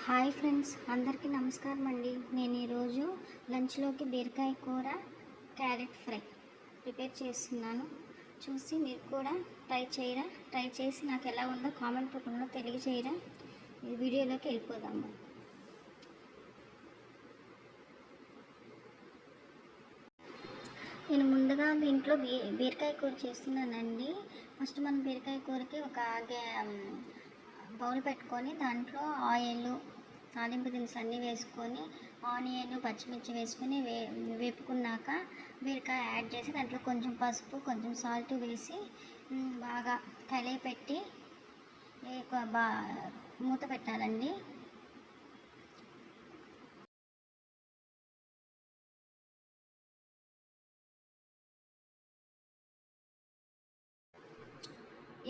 Hi friends, అందరికీ నమస్కారం అండి. నేను ఈరోజు లంచ్లోకి బీరకాయ కూర క్యారెట్ ఫ్రై ప్రిపేర్ చేస్తున్నాను. చూసి మీరు కూడా ట్రై చేసి నాకు ఎలా ఉందో కామెంట్ రూపంలో తెలియజేయరా. ఈ వీడియోలోకి వెళ్ళిపోదాము. నేను ముందుగా దీంట్లో బీరకాయ కూర చేస్తున్నానండి. ఫస్ట్ మనం బీరకాయ కూరకి ఒక బౌల్ పెట్టుకొని దాంట్లో ఆయిల్, తాలింపు దినుసులు అన్నీ వేసుకొని ఆనియన్, పచ్చిమిర్చి వేసుకొని వేపుకున్నాక బీరకాయ యాడ్ చేసి దాంట్లో కొంచెం పసుపు, కొంచెం సాల్ట్ వేసి బాగా కలిపెట్టి మూత పెట్టాలండి.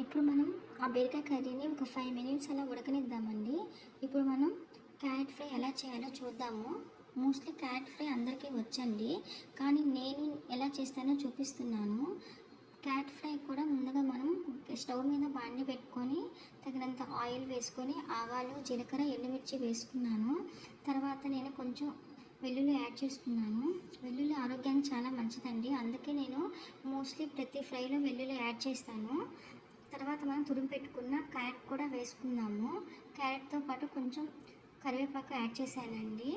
ఇప్పుడు మనం ఆ బీరకాయ కర్రీని ఒక 5 minutes అలా ఉడకనిద్దామండి. ఇప్పుడు మనం క్యారెట్ ఫ్రై ఎలా చేయాలో చూద్దాము. మోస్ట్లీ క్యారెట్ ఫ్రై అందరికీ వచ్చండి, కానీ నేను ఎలా చేస్తానో చూపిస్తున్నాను. క్యారెట్ ఫ్రై కూడా ముందుగా మనం స్టవ్ మీద బాండి పెట్టుకొని తగినంత ఆయిల్ వేసుకొని ఆవాలు, జీలకర్ర, ఎండుమిర్చి వేసుకున్నాను. తర్వాత నేను కొంచెం వెల్లుల్లి యాడ్ చేసుకున్నాను. వెల్లుల్లి ఆరోగ్యానికి చాలా మంచిదండి, అందుకే నేను మోస్ట్లీ ప్రతి ఫ్రైలో వెల్లుల్లి యాడ్ చేస్తాను. తర్వాత మనం తురిమి పెట్టుకున్న క్యారెట్ కూడా వేసుకున్నాము. క్యారెట్తో పాటు కొంచెం కరివేపాకు యాడ్ చేశానండి.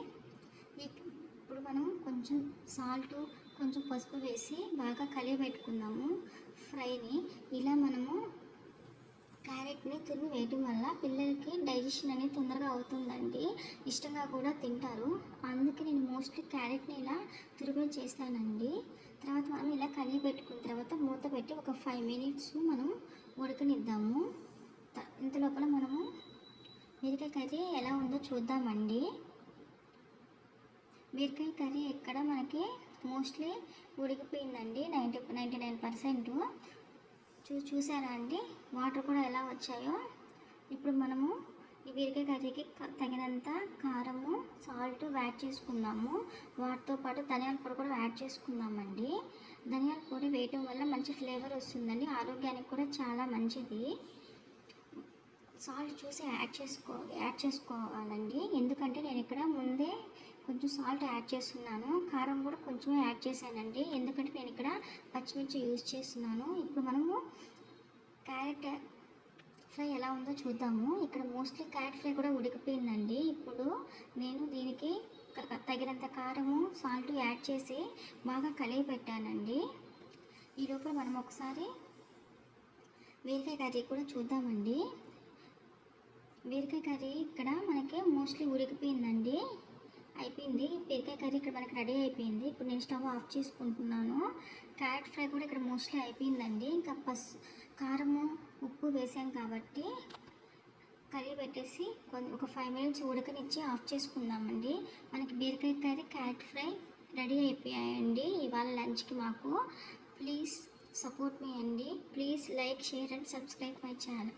ఇప్పుడు మనం కొంచెం సాల్ట్, కొంచెం పసుపు వేసి బాగా కలిపెట్టుకున్నాము ఫ్రైని. ఇలా మనము క్యారెట్ని తురిమి వేయటం వల్ల పిల్లలకి డైజెషన్ అనేది తొందరగా అవుతుందండి, ఇష్టంగా కూడా తింటారు. అందుకే నేను మోస్ట్లీ క్యారెట్ని ఇలా తురిమి చేస్తానండి. తర్వాత మనం ఇలా కలిగి పెట్టుకున్న తర్వాత మూత పెట్టి ఒక 5 minutes మనం ఉడకనిద్దాము. ఇంతలోపల మనము బీరకాయ కర్రీ ఎలా ఉందో చూద్దామండి. బీరకాయ కర్రీ ఇక్కడ మనకి మోస్ట్లీ ఉడికిపోయిందండి, 99%. చూసారా అండి, వాటర్ కూడా ఎలా వచ్చాయో. ఇప్పుడు మనము ఈ బీరకాయ కర్రీకి తగినంత కారము, సాల్ట్ యాడ్ చేసుకున్నాము. వాటితో పాటు ధనియాల పొడి కూడా యాడ్ చేసుకున్నామండి. ధనియాల పొడి వేయటం వల్ల మంచి ఫ్లేవర్ వస్తుందండి, ఆరోగ్యానికి కూడా చాలా మంచిది. సాల్ట్ చూసి యాడ్ చేసుకోవాలండి, ఎందుకంటే నేను ఇక్కడ ముందే కొంచెం సాల్ట్ యాడ్ చేస్తున్నాను. కారం కూడా కొంచెమే యాడ్ చేశానండి, ఎందుకంటే నేను ఇక్కడ పచ్చిమిర్చి యూజ్ చేస్తున్నాను. ఇప్పుడు మనము క్యారెట్ ఫ్రై ఎలా ఉందో చూద్దాము. ఇక్కడ మోస్ట్లీ క్యారెట్ ఫ్రై కూడా ఉడికిపోయిందండి. ఇప్పుడు నేను దీనికి తగినంత కారము, సాల్ట్ యాడ్ చేసి బాగా కలిపి పెట్టానండి. ఈ లోపల మనం ఒకసారి బీరకాయ కర్రీ కూడా చూద్దామండి. బీరకాయ కర్రీ ఇక్కడ మనకి మోస్ట్లీ ఉడికిపోయిందండి, అయిపోయింది. బీరకాయ కర్రీ ఇక్కడ మనకి రెడీ అయిపోయింది. ఇప్పుడు నేను స్టవ్ ఆఫ్ చేసుకుంటున్నాను. క్యారెట్ ఫ్రై కూడా ఇక్కడ మోస్ట్లీ అయిపోయిందండి. ఇంకా కారము, ఉప్పు వేసాం కాబట్టి కర్రీ పెట్టేసి ఒక 5 minutes ఉడకనిచ్చి ఆఫ్ చేసుకుందామండి. మనకి బీరకాయ కర్రీ, క్యారెట్ ఫ్రై రెడీ అయిపోయాయండి ఇవాళ లంచ్కి మాకు. ప్లీజ్ సపోర్ట్ మీ అండి. Please like, share and subscribe my channel.